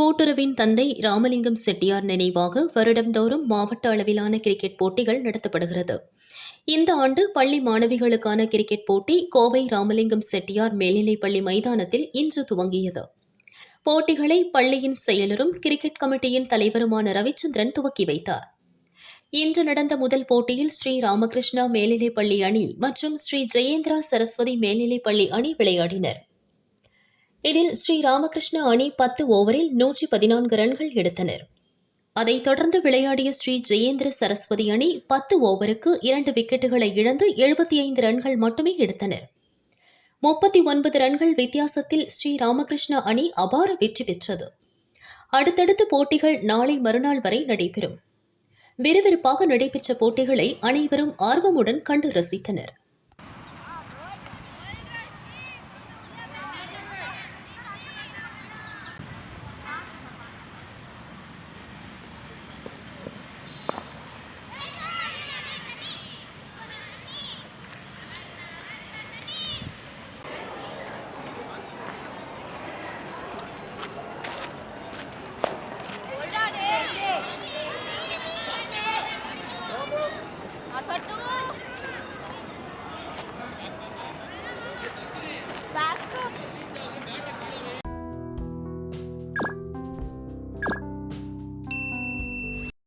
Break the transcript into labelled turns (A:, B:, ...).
A: கூட்டுறவின் தந்தை ராமலிங்கம் செட்டியார் நினைவாக வருடந்தோறும் மாவட்ட அளவிலான கிரிக்கெட் போட்டிகள் நடத்தப்படுகிறது. இந்த ஆண்டு பள்ளி மாணவிகளுக்கான கிரிக்கெட் போட்டி கோவை ராமலிங்கம் செட்டியார் மேல்நிலைப்பள்ளி மைதானத்தில் இன்று துவங்கியது. போட்டிகளை பள்ளியின் செயலரும் கிரிக்கெட் கமிட்டியின் தலைவருமான ரவிச்சந்திரன் துவக்கி வைத்தார். இன்று நடந்த முதல் போட்டியில் ஸ்ரீ ராமகிருஷ்ணா மேல்நிலைப்பள்ளி அணி மற்றும் ஸ்ரீ ஜெயேந்திரா சரஸ்வதி மேல்நிலைப்பள்ளி அணி விளையாடினர். இதில் ஸ்ரீ ராமகிருஷ்ணா அணி 10 ஓவரில் 114 ரன்கள் எடுத்தனர். அதைத் தொடர்ந்து விளையாடிய ஸ்ரீ ஜெயேந்திர சரஸ்வதி அணி 10 ஓவருக்கு 2 விக்கெட்டுகளை இழந்து 75 ரன்கள் மட்டுமே எடுத்தனர். 39 ரன்கள் வித்தியாசத்தில் ஸ்ரீ ராமகிருஷ்ணா அணி அபார வெற்றி பெற்றது. அடுத்தடுத்து போட்டிகள் நாளை மறுநாள் வரை நடைபெறும். விறுவிறுப்பாக நடைபெற்ற போட்டிகளை அனைவரும் ஆர்வமுடன் கண்டு ரசித்தனர்.